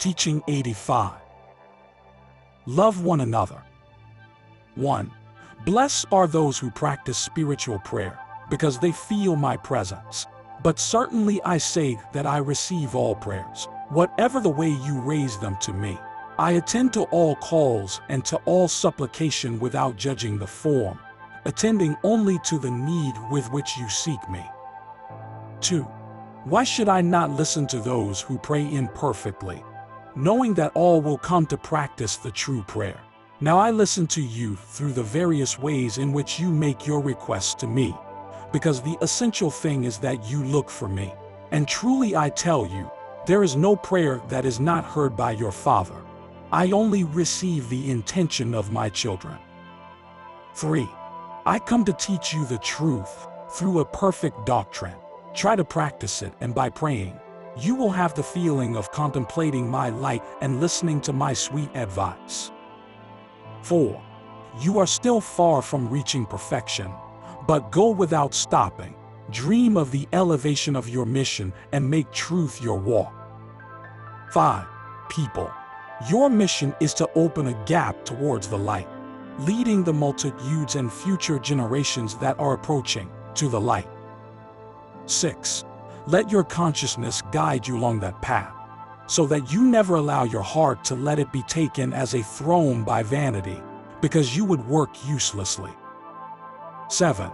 Teaching 85. Love one another. 1. Blessed are those who practice spiritual prayer, because they feel my presence. But certainly I say that I receive all prayers, whatever the way you raise them to me. I attend to all calls and to all supplication without judging the form, attending only to the need with which you seek me. 2. Why should I not listen to those who pray imperfectly, knowing that all will come to practice the true prayer? Now I listen to you through the various ways in which you make your requests to me, because the essential thing is that you look for me. And truly I tell you, there is no prayer that is not heard by your Father. I only receive the intention of my children. 3. I come to teach you the truth through a perfect doctrine. Try to practice it, and by praying, you will have the feeling of contemplating my light and listening to my sweet advice. 4. You are still far from reaching perfection, but go without stopping. Dream of the elevation of your mission and make truth your walk. 5. People, your mission is to open a gap towards the light, leading the multitudes and future generations that are approaching to the light. 6. Let your consciousness guide you along that path, so that you never allow your heart to let it be taken as a throne by vanity, because you would work uselessly. 7.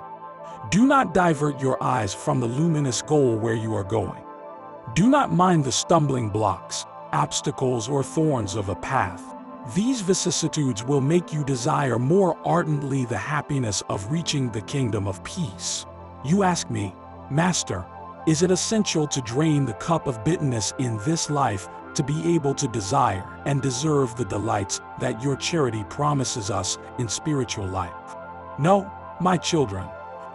Do not divert your eyes from the luminous goal where you are going. Do not mind the stumbling blocks, obstacles, or thorns of a path. These vicissitudes will make you desire more ardently the happiness of reaching the kingdom of peace. You ask me, Master, is it essential to drain the cup of bitterness in this life to be able to desire and deserve the delights that your charity promises us in spiritual life? No, my children.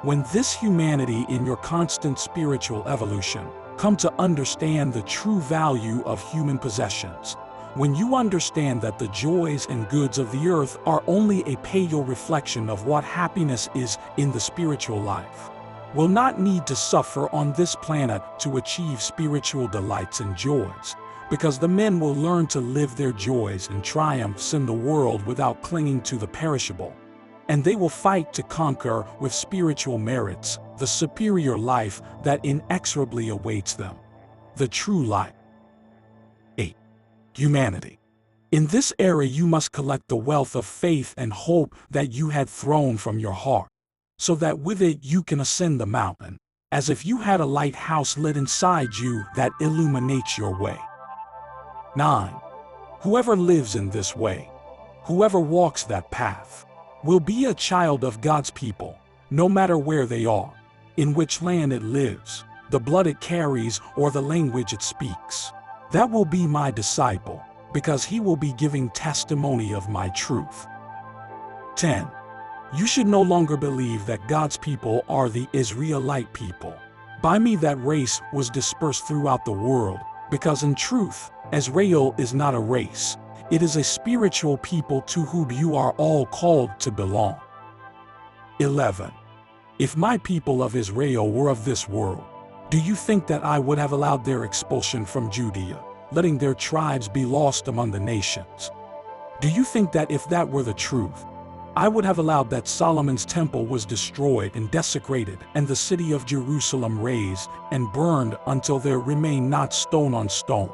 When this humanity in your constant spiritual evolution come to understand the true value of human possessions, when you understand that the joys and goods of the earth are only a pale reflection of what happiness is in the spiritual life, will not need to suffer on this planet to achieve spiritual delights and joys, because the men will learn to live their joys and triumphs in the world without clinging to the perishable, and they will fight to conquer with spiritual merits the superior life that inexorably awaits them, the true life. 8. Humanity. In this era you must collect the wealth of faith and hope that you had thrown from your heart, so that with it you can ascend the mountain, as if you had a lighthouse lit inside you that illuminates your way. 9. Whoever lives in this way, whoever walks that path, will be a child of God's people, no matter where they are, in which land it lives, the blood it carries, or the language it speaks. That will be my disciple, because he will be giving testimony of my truth. 10. You should no longer believe that God's people are the Israelite people. By me that race was dispersed throughout the world, because in truth, Israel is not a race. It is a spiritual people to whom you are all called to belong. 11. If my people of Israel were of this world, do you think that I would have allowed their expulsion from Judea, letting their tribes be lost among the nations? Do you think that if that were the truth, I would have allowed that Solomon's temple was destroyed and desecrated, and the city of Jerusalem razed and burned until there remained not stone on stone?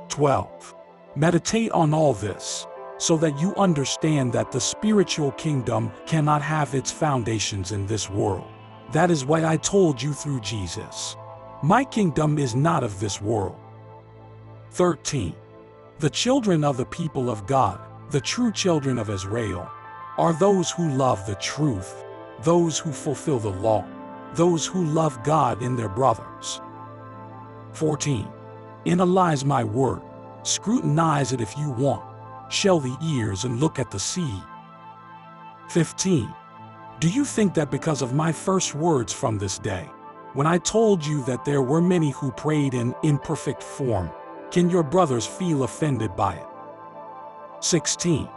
12. Meditate on all this, so that you understand that the spiritual kingdom cannot have its foundations in this world. That is why I told you through Jesus. My kingdom is not of this world. 13. The children of the people of God, the true children of Israel, are those who love the truth, those who fulfill the law, those who love God in their brothers. 14. Analyze my word, scrutinize it if you want, shell the ears and look at the seed. 15. Do you think that because of my first words from this day, when I told you that there were many who prayed in imperfect form, can your brothers feel offended by it? 16.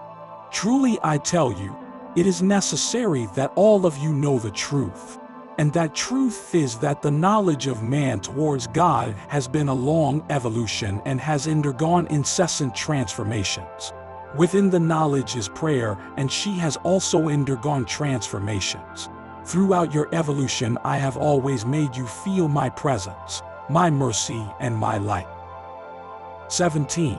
Truly I tell you, it is necessary that all of you know the truth, And that truth is that the knowledge of man towards God has been a long evolution and has undergone incessant transformations. Within the knowledge is prayer, and she has also undergone transformations. Throughout your evolution, I have always made you feel my presence, my mercy, and my light. 17.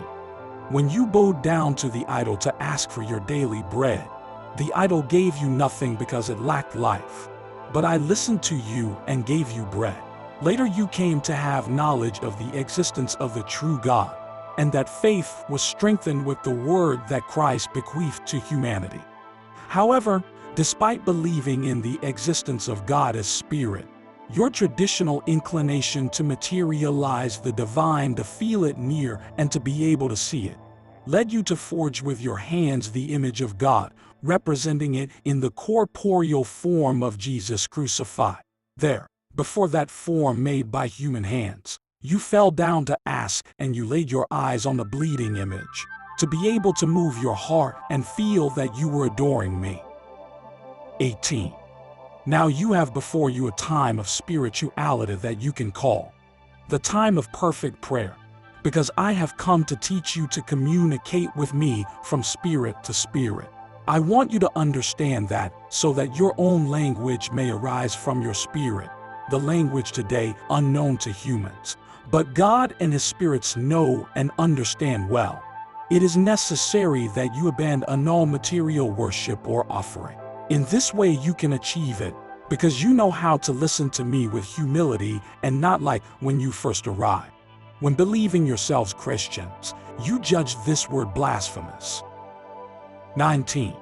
When you bowed down to the idol to ask for your daily bread, the idol gave you nothing because it lacked life. But I listened to you and gave you bread. Later you came to have knowledge of the existence of the true God, and that faith was strengthened with the word that Christ bequeathed to humanity. However, despite believing in the existence of God as spirit, your traditional inclination to materialize the divine, to feel it near and to be able to see it, led you to forge with your hands the image of God, representing it in the corporeal form of Jesus crucified. There, before that form made by human hands, you fell down to ask, and you laid your eyes on the bleeding image, to be able to move your heart and feel that you were adoring me. 18. Now you have before you a time of spirituality that you can call the time of perfect prayer, because I have come to teach you to communicate with me from spirit to spirit. I want you to understand that, so that your own language may arise from your spirit, the language today unknown to humans, but God and His spirits know and understand well. It is necessary that you abandon all material worship or offering. In this way you can achieve it, because you know how to listen to me with humility and not like when you first arrived. When believing yourselves Christians, you judge this word blasphemous. 19.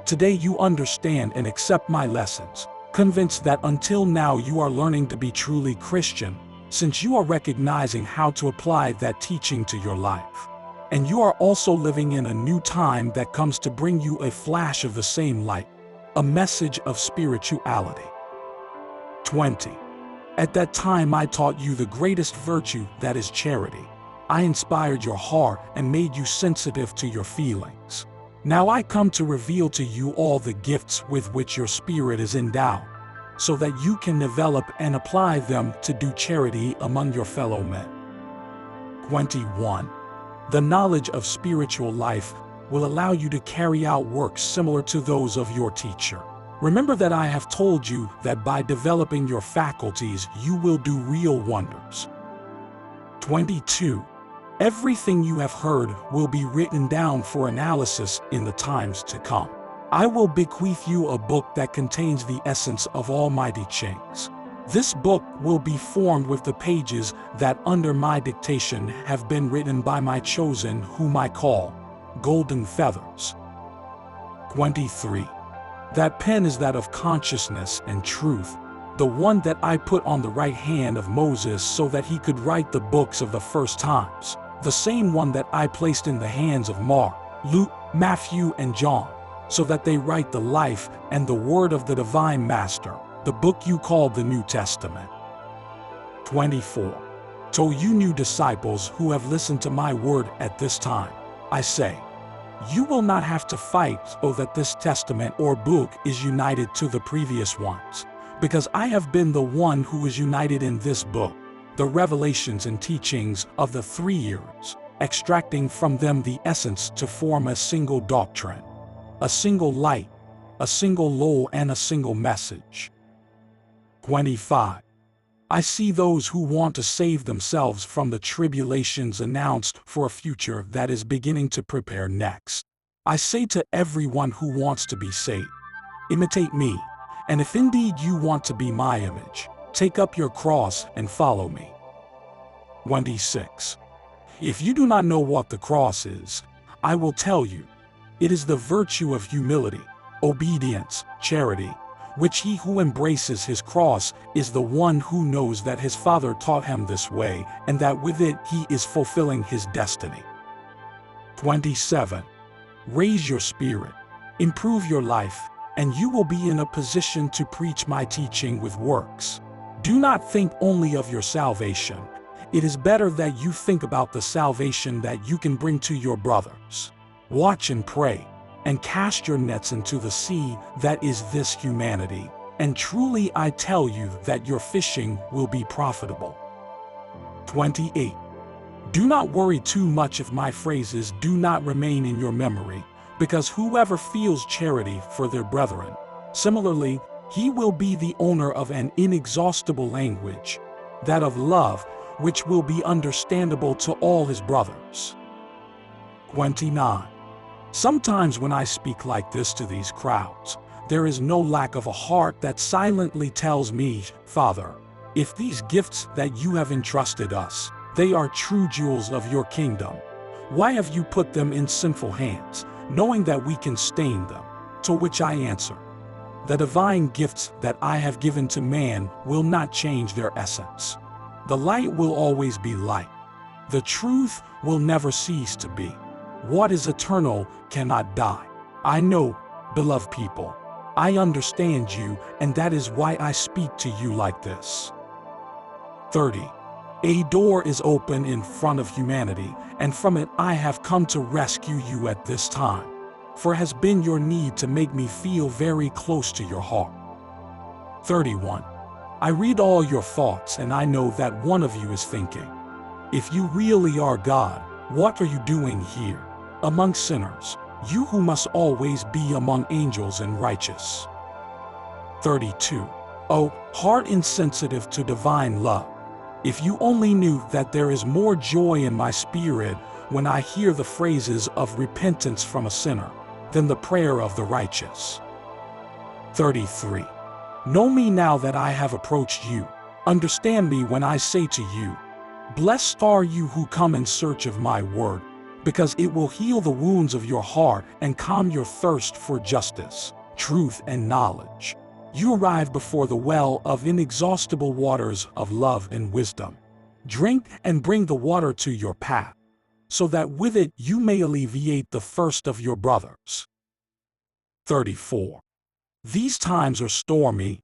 Today you understand and accept my lessons, convinced that until now you are learning to be truly Christian, since you are recognizing how to apply that teaching to your life. And you are also living in a new time that comes to bring you a flash of the same light, a message of spirituality. 20. At that time I taught you the greatest virtue, that is charity. I inspired your heart and made you sensitive to your feelings. Now I come to reveal to you all the gifts with which your spirit is endowed, so that you can develop and apply them to do charity among your fellow men. 21. The knowledge of spiritual life will allow you to carry out works similar to those of your teacher. Remember that I have told you that by developing your faculties you will do real wonders. 22. Everything you have heard will be written down for analysis in the times to come. I will bequeath you a book that contains the essence of all my teachings. This book will be formed with the pages that under my dictation have been written by my chosen, whom I call golden feathers. 23. That pen is that of consciousness and truth, the one that I put on the right hand of Moses so that he could write the books of the first times, the same one that I placed in the hands of Mark, Luke, Matthew, and John, so that they write the life and the word of the divine master, the book you call the New Testament. 24. To you new disciples who have listened to my word at this time, I say, you will not have to fight so that this testament or book is united to the previous ones, because I have been the one who is united in this book, the revelations and teachings of the 3 years, extracting from them the essence to form a single doctrine, a single light, a single law, and a single message. 25. I see those who want to save themselves from the tribulations announced for a future that is beginning to prepare next. I say to everyone who wants to be saved, imitate me, and if indeed you want to be my image, take up your cross and follow me. 26. If you do not know what the cross is, I will tell you. It is the virtue of humility, obedience, charity, which he who embraces his cross is the one who knows that his Father taught him this way, and that with it he is fulfilling his destiny. 27. Raise your spirit, improve your life, and you will be in a position to preach my teaching with works. Do not think only of your salvation. It is better that you think about the salvation that you can bring to your brothers. Watch and pray, and cast your nets into the sea that is this humanity, and truly I tell you that your fishing will be profitable. 28. Do not worry too much if my phrases do not remain in your memory, because whoever feels charity for their brethren, similarly, he will be the owner of an inexhaustible language, that of love, which will be understandable to all his brothers. 29. Sometimes when I speak like this to these crowds, there is no lack of a heart that silently tells me, Father, if these gifts that you have entrusted us, they are true jewels of your kingdom, why have you put them in sinful hands, knowing that we can stain them? To which I answer, the divine gifts that I have given to man will not change their essence. The light will always be light. The truth will never cease to be. What is eternal cannot die. I know, beloved people, I understand you, and that is why I speak to you like this. 30. A door is open in front of humanity, and from it I have come to rescue you at this time. For it has been your need to make me feel very close to your heart. 31. I read all your thoughts, and I know that one of you is thinking, if you really are God, what are you doing here, among sinners, you who must always be among angels and righteous? 32. O heart insensitive to divine love, if you only knew that there is more joy in my spirit when I hear the phrases of repentance from a sinner than the prayer of the righteous. 33. Know me now that I have approached you. Understand me when I say to you, blessed are you who come in search of my word, because it will heal the wounds of your heart and calm your thirst for justice, truth, and knowledge. You arrive before the well of inexhaustible waters of love and wisdom. Drink and bring the water to your path, so that with it you may alleviate the thirst of your brothers. 34. These times are stormy.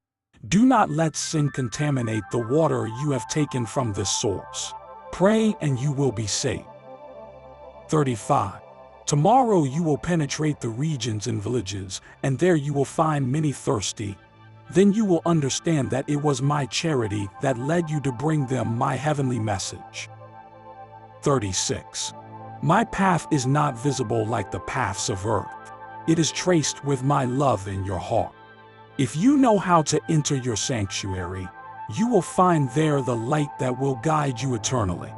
Do not let sin contaminate the water you have taken from this source. Pray and you will be saved. 35. Tomorrow you will penetrate the regions and villages, and there you will find many thirsty. Then you will understand that it was my charity that led you to bring them my heavenly message. 36. My path is not visible like the paths of earth. It is traced with my love in your heart. If you know how to enter your sanctuary, you will find there the light that will guide you eternally.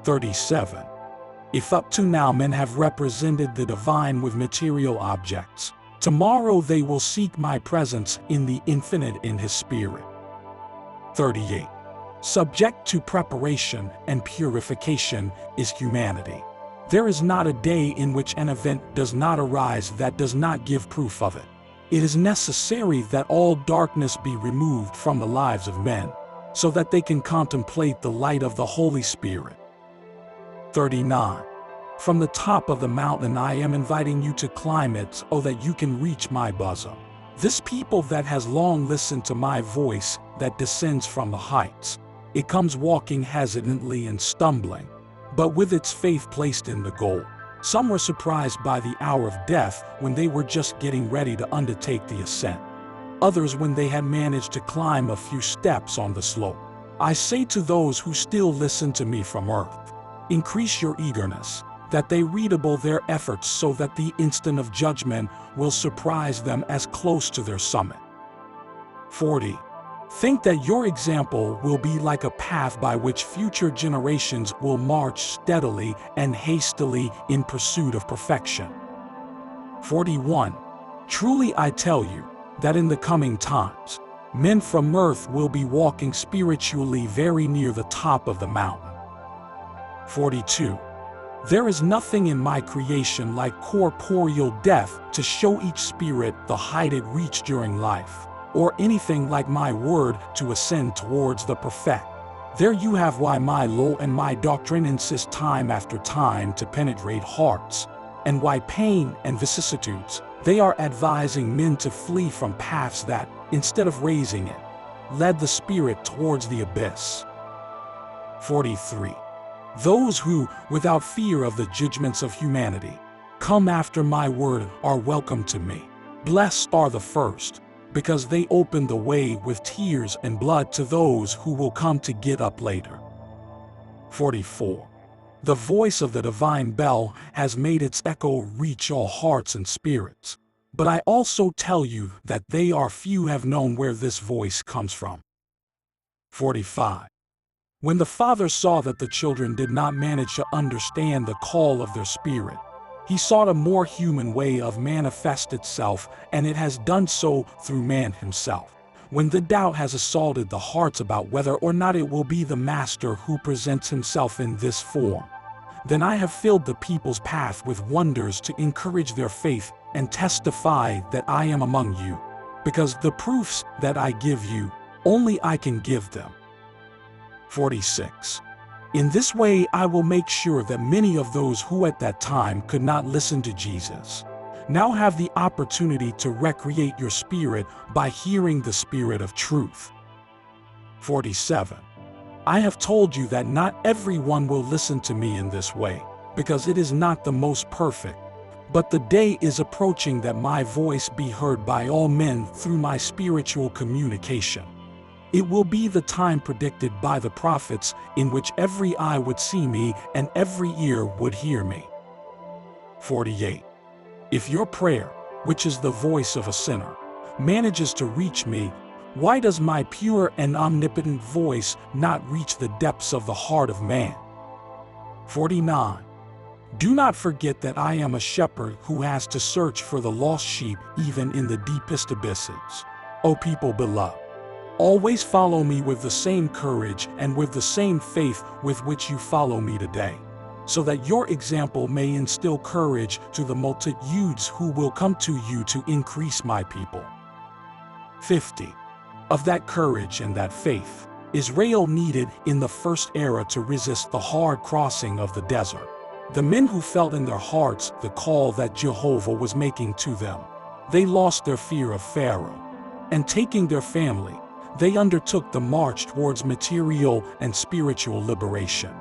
37. If up to now men have represented the divine with material objects, tomorrow they will seek my presence in the infinite in his spirit. 38. Subject to preparation and purification is humanity. There is not a day in which an event does not arise that does not give proof of it. It is necessary that all darkness be removed from the lives of men, so that they can contemplate the light of the Holy Spirit. 39. From the top of the mountain I am inviting you to climb it so that you can reach my bosom. This people that has long listened to my voice that descends from the heights, it comes walking hesitantly and stumbling, but with its faith placed in the goal. Some were surprised by the hour of death when they were just getting ready to undertake the ascent. Others when they had managed to climb a few steps on the slope. I say to those who still listen to me from earth, increase your eagerness, that they redouble their efforts so that the instant of judgment will surprise them as close to their summit. 40. Think that your example will be like a path by which future generations will march steadily and hastily in pursuit of perfection. 41. Truly I tell you that in the coming times, men from earth will be walking spiritually very near the top of the mountain. 42. There is nothing in my creation like corporeal death to show each spirit the height it reached during life, or anything like my word to ascend towards the perfect. There you have why my law and my doctrine insist time after time to penetrate hearts, and why pain and vicissitudes, they are advising men to flee from paths that, instead of raising it, led the spirit towards the abyss. 43. Those who, without fear of the judgments of humanity, come after my word are welcome to me. Blessed are the first, because they open the way with tears and blood to those who will come to get up later. 44. The voice of the divine bell has made its echo reach all hearts and spirits. But I also tell you that they are few have known where this voice comes from. 45. When the Father saw that the children did not manage to understand the call of their spirit, he sought a more human way of manifest itself, and it has done so through man himself. When the doubt has assaulted the hearts about whether or not it will be the Master who presents himself in this form, then I have filled the people's path with wonders to encourage their faith and testify that I am among you, because the proofs that I give you, only I can give them. 46. In this way I will make sure that many of those who at that time could not listen to Jesus now have the opportunity to recreate your spirit by hearing the Spirit of truth. 47. I have told you that not everyone will listen to me in this way, because it is not the most perfect. But the day is approaching that my voice be heard by all men through my spiritual communication. It will be the time predicted by the prophets in which every eye would see me and every ear would hear me. 48. If your prayer, which is the voice of a sinner, manages to reach me, why does my pure and omnipotent voice not reach the depths of the heart of man? 49. Do not forget that I am a shepherd who has to search for the lost sheep even in the deepest abysses. O people beloved, always follow me with the same courage and with the same faith with which you follow me today, so that your example may instill courage to the multitudes who will come to you to increase my people. 50. Of that courage and that faith, Israel needed in the first era to resist the hard crossing of the desert. The men who felt in their hearts the call that Jehovah was making to them, they lost their fear of Pharaoh, and taking their family, they undertook the march towards material and spiritual liberation.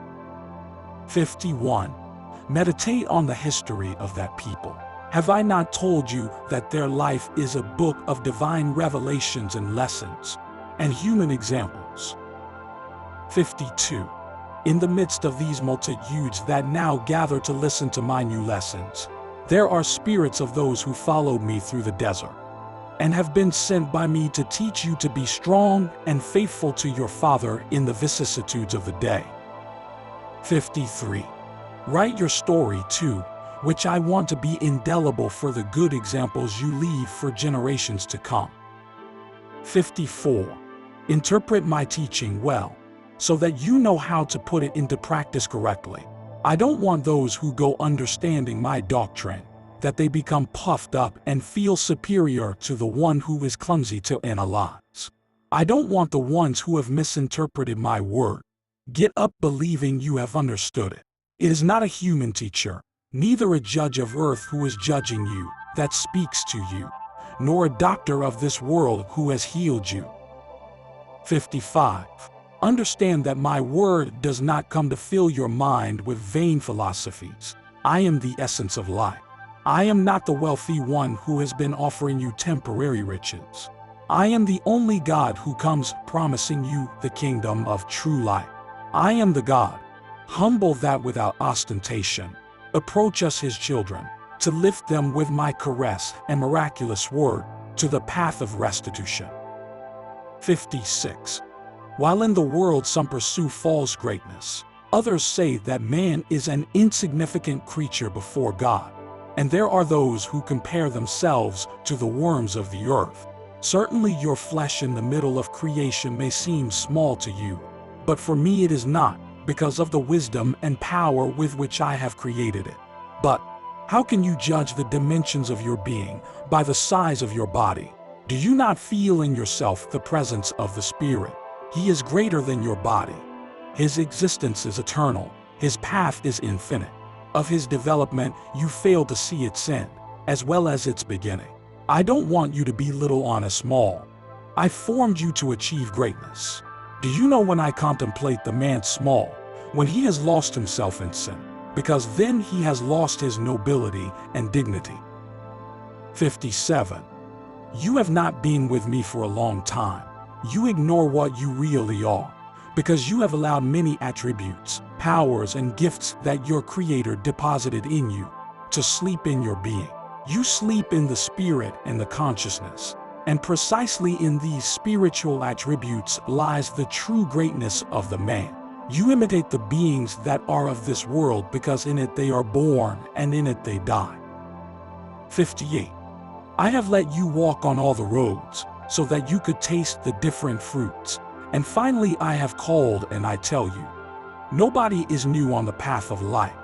51. Meditate on the history of that people. Have I not told you that their life is a book of divine revelations and lessons, and human examples? 52. In the midst of these multitudes that now gather to listen to my new lessons, there are spirits of those who followed me through the desert, and have been sent by me to teach you to be strong and faithful to your Father in the vicissitudes of the day. 53. Write your story too, which I want to be indelible for the good examples you leave for generations to come. 54. Interpret my teaching well, so that you know how to put it into practice correctly. I don't want those who go understanding my doctrine, that they become puffed up and feel superior to the one who is clumsy to analyze. I don't want the ones who have misinterpreted my word. Get up believing you have understood it. It is not a human teacher, neither a judge of earth who is judging you, that speaks to you, nor a doctor of this world who has healed you. 55. Understand that my word does not come to fill your mind with vain philosophies. I am the essence of life. I am not the wealthy one who has been offering you temporary riches. I am the only God who comes promising you the kingdom of true life. I am the God, humble that without ostentation, approach us his children, to lift them with my caress and miraculous word to the path of restitution. 56. While in the world some pursue false greatness, others say that man is an insignificant creature before God, and there are those who compare themselves to the worms of the earth. Certainly your flesh in the middle of creation may seem small to you, but for me it is not, because of the wisdom and power with which I have created it. But how can you judge the dimensions of your being by the size of your body? Do you not feel in yourself the presence of the Spirit? He is greater than your body. His existence is eternal. His path is infinite. Of his development, you fail to see its end, as well as its beginning. I don't want you to be little on a small. I formed you to achieve greatness. Do you know when I contemplate the man small, when he has lost himself in sin, because then he has lost his nobility and dignity. 57. You have not been with me for a long time. You ignore what you really are, because you have allowed many attributes, powers, and gifts that your Creator deposited in you to sleep in your being. You sleep in the spirit and the consciousness, and precisely in these spiritual attributes lies the true greatness of the man. You imitate the beings that are of this world because in it they are born and in it they die. 58. I have let you walk on all the roads, so that you could taste the different fruits. And finally I have called and I tell you, nobody is new on the path of life.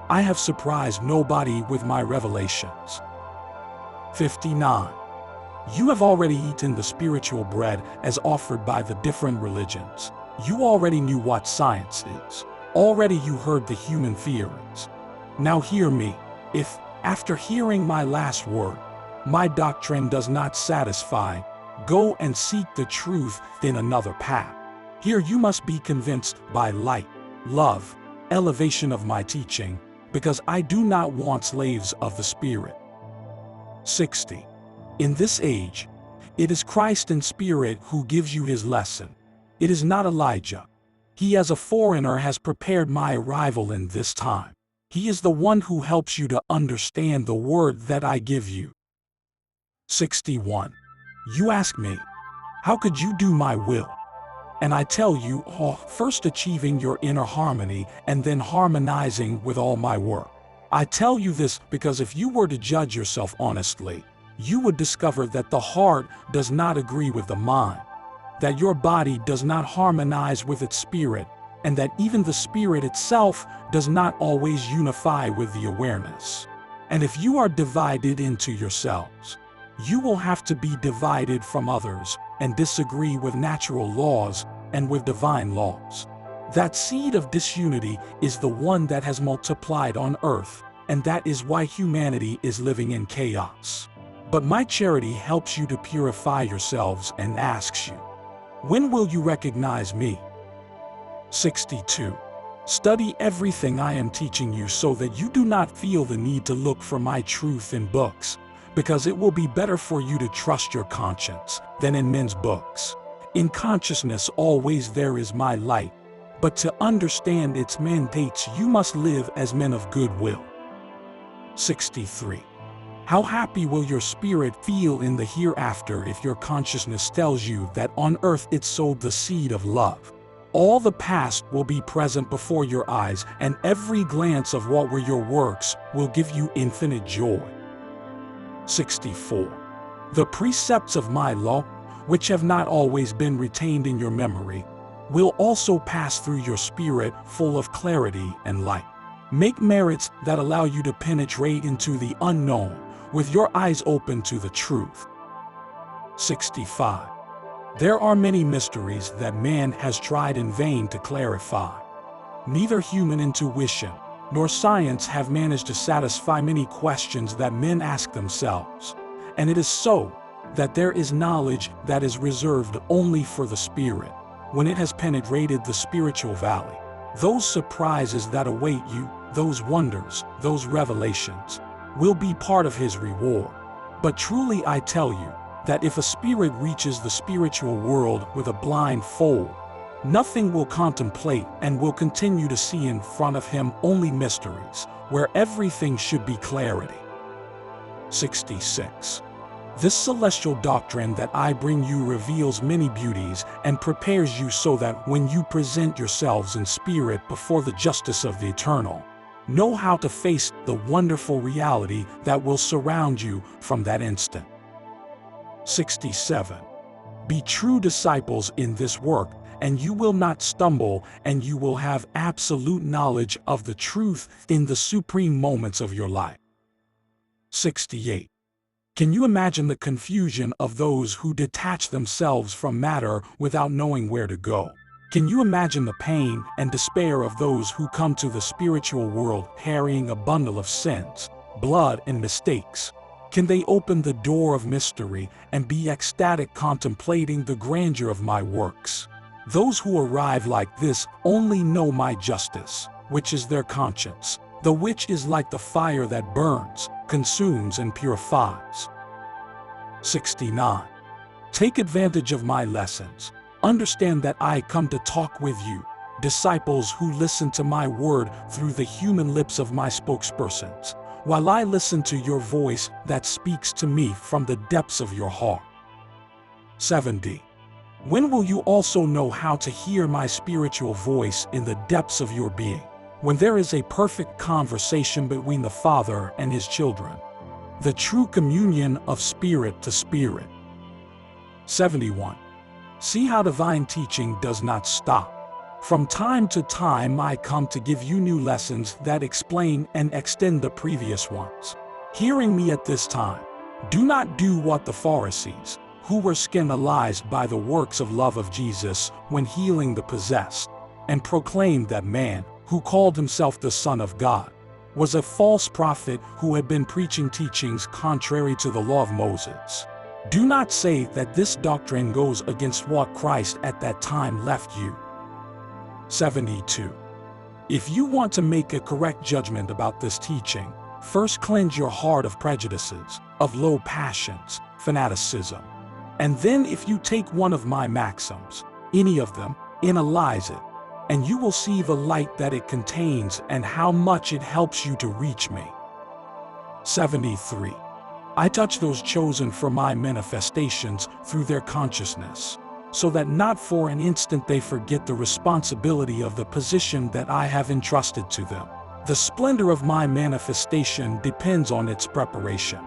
I have surprised nobody with my revelations. 59. You have already eaten the spiritual bread as offered by the different religions. You already knew what science is. Already you heard the human theories. Now hear me. If, after hearing my last word, my doctrine does not satisfy, go and seek the truth in another path. Here you must be convinced by light, love, elevation of my teaching, because I do not want slaves of the Spirit. 60. In this age, it is Christ in spirit who gives you his lesson. It is not Elijah. He as a foreigner has prepared my arrival in this time. He is the one who helps you to understand the word that I give you. 61. You ask me, how could you do my will? And I tell you, first achieving your inner harmony and then harmonizing with all my work. I tell you this because if you were to judge yourself honestly, you would discover that the heart does not agree with the mind, that your body does not harmonize with its spirit, and that even the spirit itself does not always unify with the awareness. And if you are divided into yourselves, you will have to be divided from others and disagree with natural laws and with divine laws. That seed of disunity is the one that has multiplied on earth, and that is why humanity is living in chaos. But my charity helps you to purify yourselves and asks you, when will you recognize me? 62. Study everything I am teaching you so that you do not feel the need to look for my truth in books, because it will be better for you to trust your conscience than in men's books. In consciousness always there is my light, but to understand its mandates you must live as men of goodwill. 63. How happy will your spirit feel in the hereafter if your consciousness tells you that on earth it sowed the seed of love. All the past will be present before your eyes, and every glance of what were your works will give you infinite joy. 64. The precepts of my law, which have not always been retained in your memory, will also pass through your spirit full of clarity and light. Make merits that allow you to penetrate into the unknown with your eyes open to the truth. 65. There are many mysteries that man has tried in vain to clarify. Neither human intuition nor science have managed to satisfy many questions that men ask themselves. And it is so that there is knowledge that is reserved only for the spirit when it has penetrated the spiritual valley. Those surprises that await you, those wonders, those revelations, will be part of his reward. But truly I tell you, that if a spirit reaches the spiritual world with a blindfold, nothing will contemplate and will continue to see in front of him only mysteries, where everything should be clarity. 66. This celestial doctrine that I bring you reveals many beauties and prepares you so that when you present yourselves in spirit before the justice of the eternal, know how to face the wonderful reality that will surround you from that instant. 67. Be true disciples in this work, and you will not stumble, and you will have absolute knowledge of the truth in the supreme moments of your life. 68. Can you imagine the confusion of those who detach themselves from matter without knowing where to go? Can you imagine the pain and despair of those who come to the spiritual world carrying a bundle of sins, blood, and mistakes? Can they open the door of mystery and be ecstatic contemplating the grandeur of my works? Those who arrive like this only know my justice, which is their conscience, the which is like the fire that burns, consumes, and purifies. 69. Take advantage of my lessons. Understand that I come to talk with you, disciples who listen to my word through the human lips of my spokespersons, while I listen to your voice that speaks to me from the depths of your heart. 70. When will you also know how to hear my spiritual voice in the depths of your being? When there is a perfect conversation between the Father and his children, the true communion of spirit to spirit. 71. See how divine teaching does not stop. From time to time I come to give you new lessons that explain and extend the previous ones. Hearing me at this time, do not do what the Pharisees, who were scandalized by the works of love of Jesus when healing the possessed, and proclaimed that man, who called himself the Son of God, was a false prophet who had been preaching teachings contrary to the law of Moses. Do not say that this doctrine goes against what Christ at that time left you. 72. If you want to make a correct judgment about this teaching, first cleanse your heart of prejudices, of low passions, fanaticism. And then if you take one of my maxims, any of them, analyze it, and you will see the light that it contains and how much it helps you to reach me. 73. I touch those chosen for my manifestations through their consciousness, so that not for an instant they forget the responsibility of the position that I have entrusted to them. The splendor of my manifestation depends on its preparation,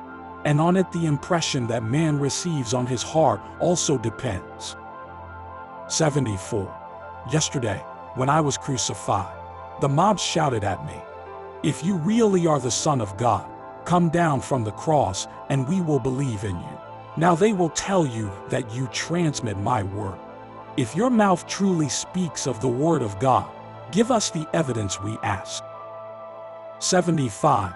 and on it the impression that man receives on his heart also depends. 74. Yesterday, when I was crucified, the mob shouted at me, "If you really are the Son of God, come down from the cross and we will believe in you." Now they will tell you that you transmit my word. If your mouth truly speaks of the word of God, give us the evidence we ask. 75.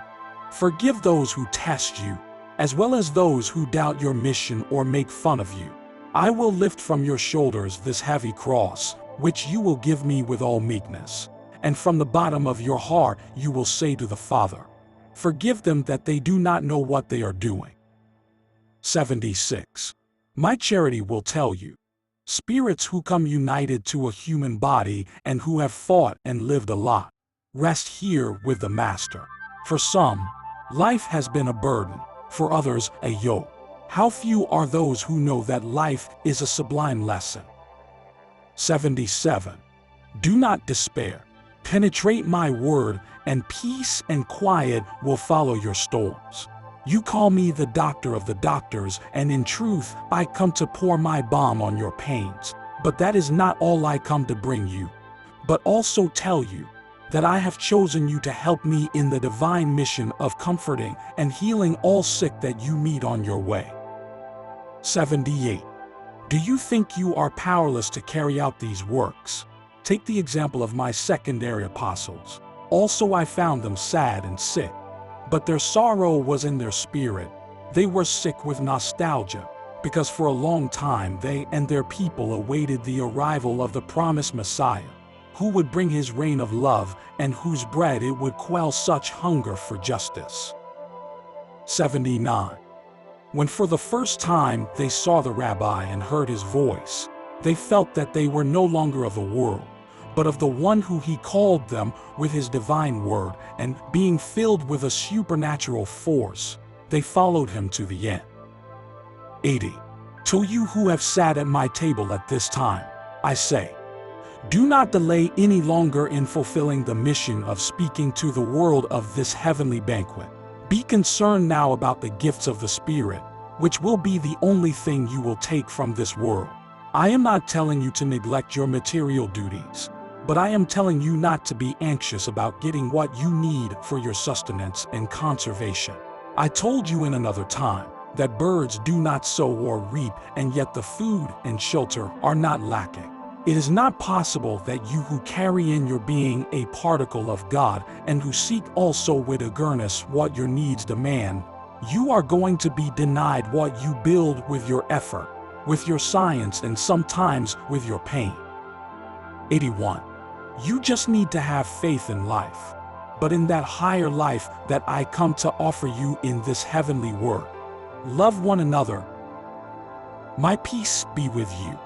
Forgive those who test you, as well as those who doubt your mission or make fun of you. I will lift from your shoulders this heavy cross, which you will give me with all meekness. And from the bottom of your heart you will say to the Father, "Forgive them that they do not know what they are doing." 76. My charity will tell you, spirits who come united to a human body and who have fought and lived a lot, rest here with the Master. For some, life has been a burden, for others a yoke. How few are those who know that life is a sublime lesson. 77. Do not despair. Penetrate my word, and peace and quiet will follow your storms. You call me the doctor of the doctors, and in truth I come to pour my balm on your pains. But that is not all I come to bring you, but also tell you that I have chosen you to help me in the divine mission of comforting and healing all sick that you meet on your way. 78. Do you think you are powerless to carry out these works? Take the example of my secondary apostles. Also I found them sad and sick, but their sorrow was in their spirit. They were sick with nostalgia, because for a long time they and their people awaited the arrival of the promised Messiah, who would bring his reign of love and whose bread it would quell such hunger for justice. 79. When for the first time they saw the rabbi and heard his voice, they felt that they were no longer of the world, but of the one who he called them with his divine word, and being filled with a supernatural force, they followed him to the end. 80. To you who have sat at my table at this time, I say, do not delay any longer in fulfilling the mission of speaking to the world of this heavenly banquet. Be concerned now about the gifts of the Spirit, which will be the only thing you will take from this world. I am not telling you to neglect your material duties, but I am telling you not to be anxious about getting what you need for your sustenance and conservation. I told you in another time that birds do not sow or reap, and yet the food and shelter are not lacking. It is not possible that you who carry in your being a particle of God and who seek also with eagerness what your needs demand, you are going to be denied what you build with your effort, with your science, and sometimes with your pain. 81. You just need to have faith in life, but in that higher life that I come to offer you in this heavenly word. Love one another, My peace be with you.